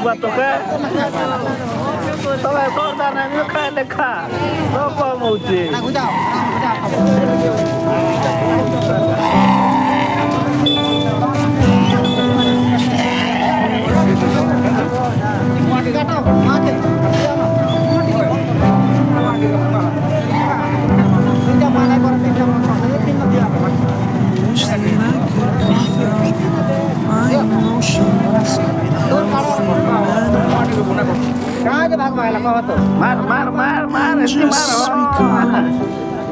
buat toke. Toke korban ini kayak lekha. Rokok mau sih. मार मार मार मार इसकी मार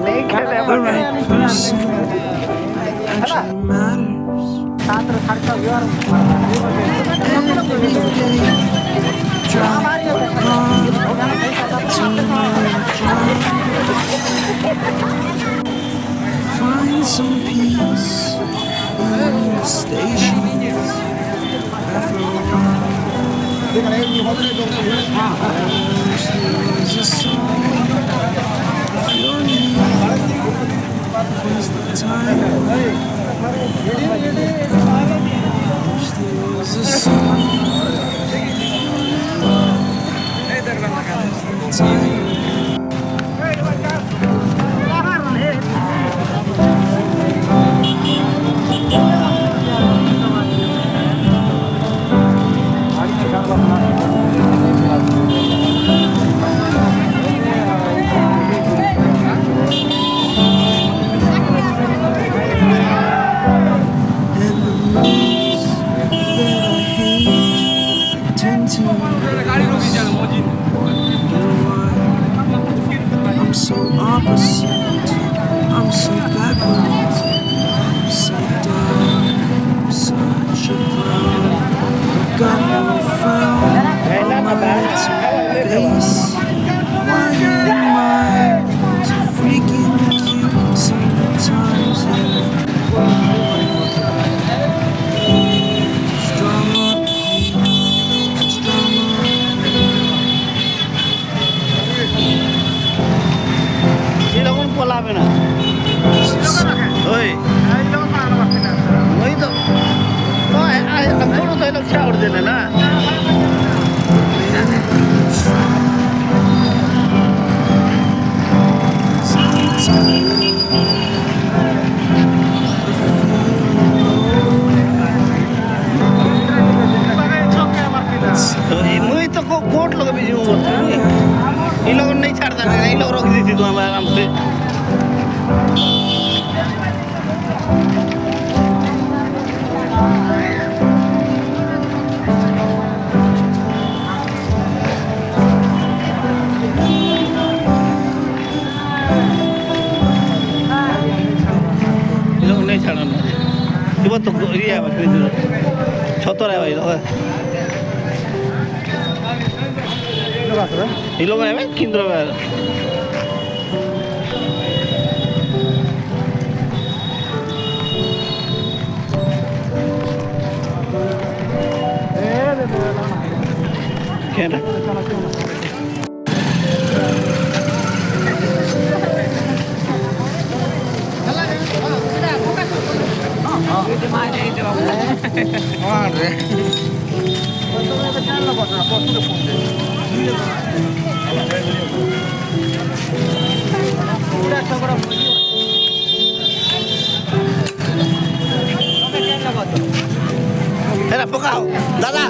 नहीं खेले Find some peace in the stations. After a while, there's a song. If you're near, when's the time? There's a song. When's the time? I'm so opposite, I'm so backwards, I'm so dumb, I'm such a clown. I've got no frown on my face. Why am I so freaking cute sometimes? बोलावे ना ओए वही तो थोड़ा सा लोग छोड़ देना ना मुझे तो कोट लोग भी जीव ये लोग नहीं छाड़ता नहीं लोग रोक दी थी तो आराम से लोग नहीं छाड़ना ये तो ये है छोटा है भाई लोग ये लोग है किंद्र क्या ना Era pokau, dada.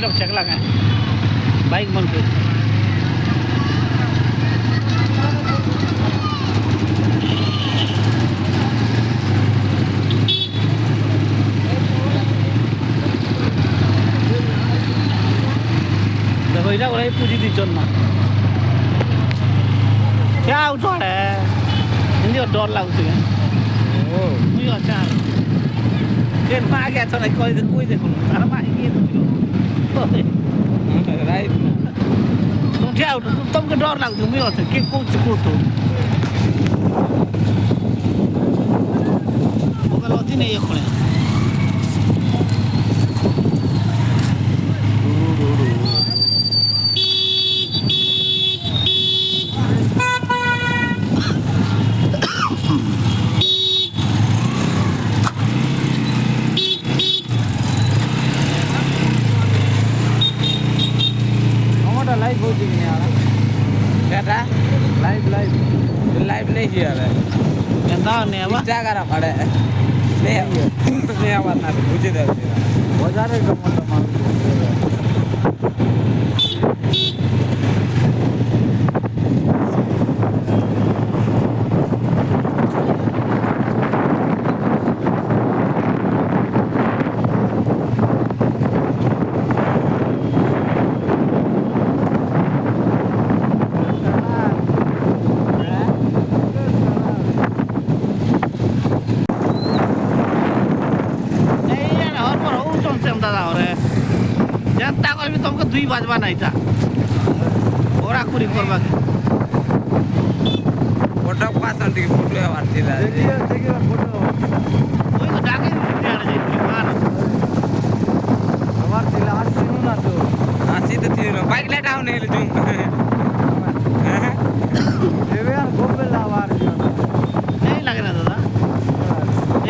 अब चकला का बाइक बंद कर देखो इधर वाला पूजी दी चोन्ना क्या उठाड़ है हिंदी और डर लागू है ओ मुझे अच्छा फिर माँ गया तो नहीं कोई देखो तारा माँ ये तो राइट तुम क्या तुमको डर लागू मुझे अच्छा कि कुछ तो वो गलती नहीं है खोले लाइव हो नहीं आ रहा क्या था लाइव नहीं किया है कहता नहीं अब क्या करा पड़े नहीं आवाज ना मुझे दे बाजार का मतलब जनता को भी तुमको दुई बाजवा नहीं था ओरा कुरी करबा के फोटो पास अंटी फोटो आरती ला देखिए फोटो कोई तो डाके नहीं आने जाई मार हमार दिला आज सुनो ना तो आसी तो तीन बाइक ले डाउन नहीं ले तुम देवे यार गोबे लावार नहीं लग रहा दादा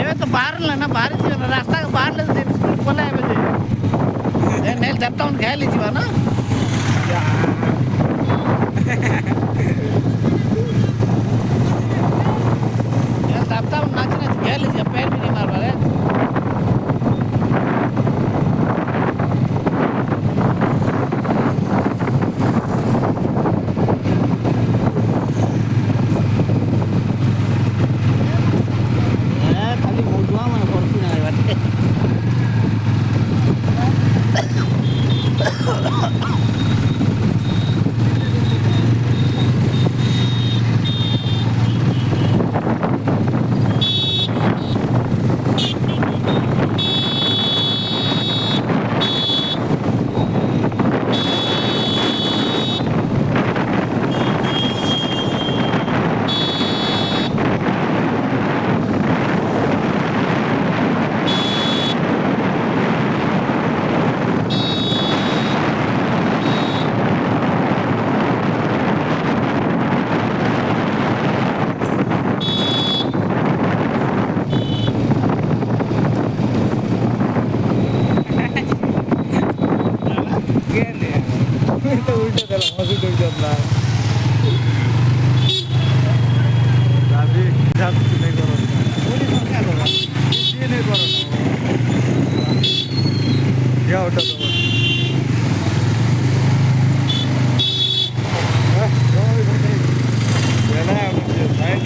ये तो बाहर लेना बाहर से रास्ता के बाहर ले बोला है मुझे नेल दबता हूँ क्या लीजिए ना नेल दबता हूँ नाचने क्या लीजिए पैर भी नहीं मार रहा है खाली मोजुआ में पड़ती ना बात तो उल्टे चला मौसी डूब जाता दादी जात नहीं करो पुलिस में क्या करो ये नहीं करो क्या उठा तो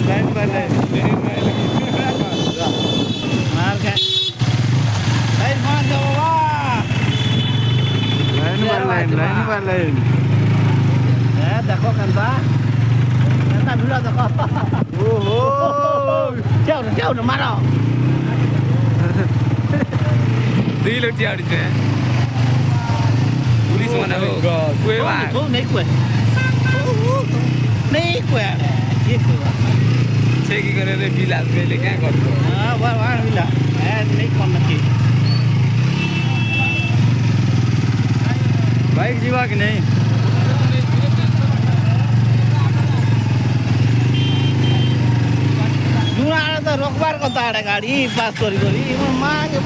लाइन बाय लाइन मार के लाइन मार दो लाइन बाय लाइन देखो कंता भिड़ा देखो जाओ मारो दी लोटी आड़ते पुलिस माने कोई बात नहीं कोई ये कोई छे की करे रे बिला ले क्या करतो हां वाह बिला नहीं करना चाहिए बाइक जीवा कि नहीं जुना तो रोकबार को गाड़ी पास करी माँ के